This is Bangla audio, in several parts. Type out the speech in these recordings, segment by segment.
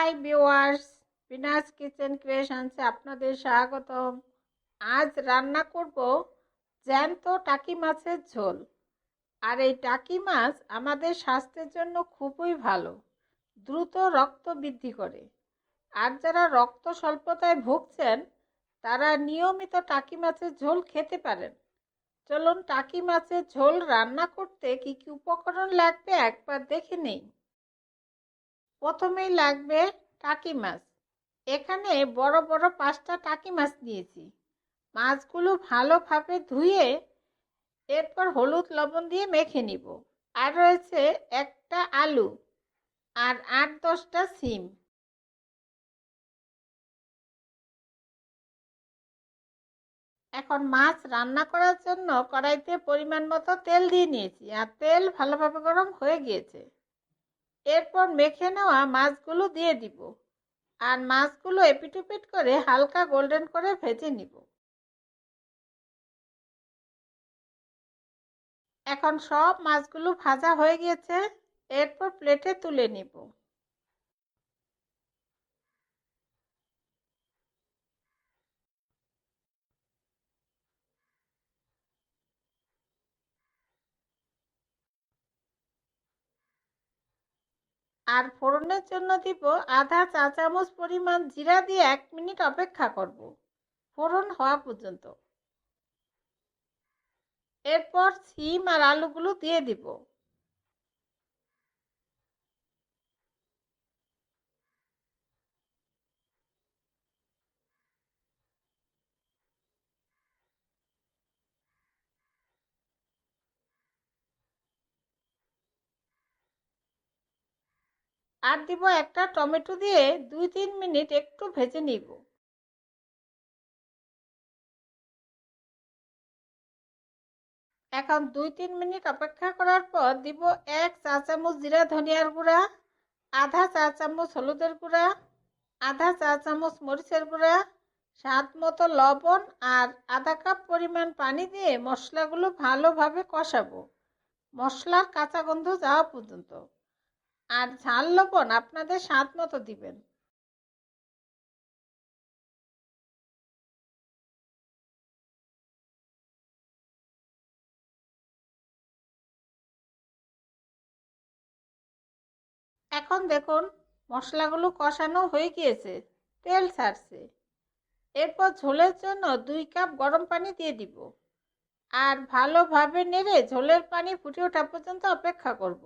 হাই ভিউয়ার্স, বিনাস কিচেন ক্রিয়েশনসে আপনাদের স্বাগতম। আজ রান্না করব জ্যান্ত টাকি মাছের ঝোল। আর এই টাকি মাছ আমাদের স্বাস্থ্যের জন্য খুবই ভালো, দ্রুত রক্ত বৃদ্ধি করে। আর যারা রক্ত স্বল্পতায় ভুগছেন তারা নিয়মিত টাকি মাছের ঝোল খেতে পারেন। চলুন টাকি মাছের ঝোল রান্না করতে কি কি উপকরণ লাগবে একবার দেখে নেই। প্রথমেই লাগবে টাকি মাছ। এখানে বড় বড় 5টা টাকি মাছ নিয়েছি। মাছগুলো ভালোভাবে ধুয়ে এরপর হলুদ লবণ দিয়ে মেখে নিব। আর রয়েছে একটা আলু আর 8-10টা সিম। এখন মাছ রান্না করার জন্য কড়াইতে পরিমাণ মতো তেল দিয়ে নিয়েছি, আর তেল ভালোভাবে গরম হয়ে গিয়েছে। এরপর মেখে নেওয়া মাছগুলো দিয়ে দিব, আর মাছগুলো এপিট ওপিট করে হালকা গোল্ডেন করে ভেজে নিব। এখন সব মাছগুলো ভাজা হয়ে গেছে, এরপর প্লেটে তুলে নিব। আর ফোড়নের জন্য দিব আধা চা চামচ পরিমাণ জিরা দিয়ে 1 মিনিট অপেক্ষা করব ফোড়ন হওয়া পর্যন্ত। এরপর সিম আর আলুগুলো দিয়ে দিব। আর দিব একটা টমেটো দিয়ে 2-3 মিনিট একটু ভেজে নিব। এখন 2-3 মিনিট অপেক্ষা করার পর দিব 1 চা চামচ জিরা ধনিয়ার গুঁড়া, আধা চা চামচ হলুদের গুঁড়া, আধা চা চামচ মরিচের গুঁড়া, স্বাদ মতো লবণ আর আধা কাপ পরিমাণ পানি দিয়ে মশলাগুলো ভালোভাবে কষাবো, মশলার কাঁচা গন্ধ যাওয়া পর্যন্ত। আর ঝাল লবণ আপনাদের স্বাদ মতো দিবেন। এখন দেখুন মশলাগুলো কষানো হয়ে গিয়েছে, তেল ছাড়ছে। এরপর ঝোলের জন্য 2 কাপ গরম পানি দিয়ে দিব, আর ভালোভাবে নেড়ে ঝোলের পানি ফুটে ওঠা পর্যন্ত অপেক্ষা করব।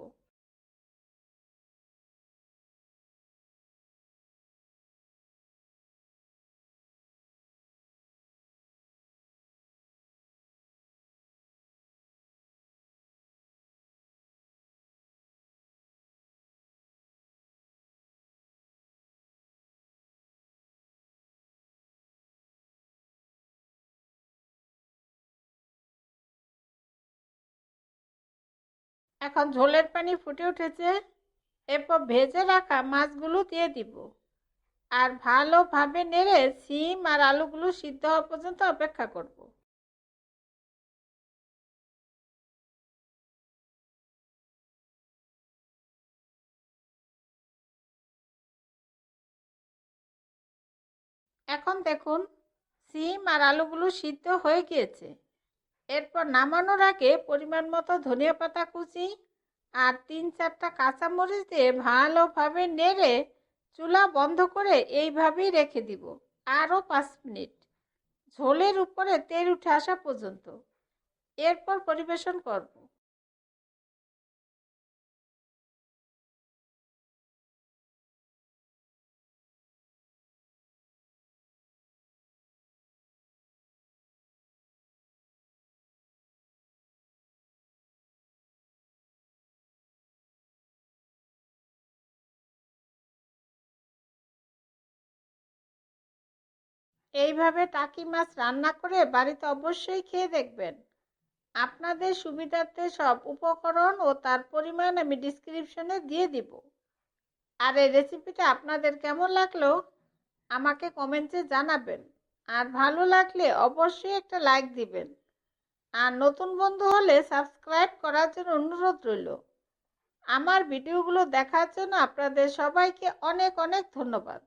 এখন ঝোলের পানি ফুটে উঠেছে, এরপর ভেজে রাখা মাছগুলো দিয়ে দিব, আর ভালোভাবে নেড়ে সিম আর আলুগুলো সিদ্ধ হওয়া পর্যন্ত অপেক্ষা করব। এখন দেখুন সিম আর আলুগুলো সিদ্ধ হয়ে গিয়েছে। এরপর নামানোর আগে পরিমাণ মতো ধনিয়া পাতা কুচি আর 3-4টা কাঁচামরিচ দিয়ে ভালোভাবে নেড়ে চুলা বন্ধ করে এইভাবেই রেখে দিব আরও 5 মিনিট, ঝোলের উপরে তেল উঠে আসা পর্যন্ত। এরপর পরিবেশন করব। এইভাবে টাকি মাছ রান্না করে বাড়িতে অবশ্যই খেয়ে দেখবেন। আপনাদের সুবিধার্থে সব উপকরণ ও তার পরিমাণ আমি ডিসক্রিপশনে দিয়ে দিব। আর এই রেসিপিটা আপনাদের কেমন লাগলো আমাকে কমেন্টে জানাবেন। আর ভালো লাগলে অবশ্যই একটা লাইক দিবেন। আর নতুন বন্ধু হলে সাবস্ক্রাইব করার জন্য অনুরোধ রইল। আমার ভিডিওগুলো দেখার জন্য আপনাদের সবাইকে অনেক অনেক ধন্যবাদ।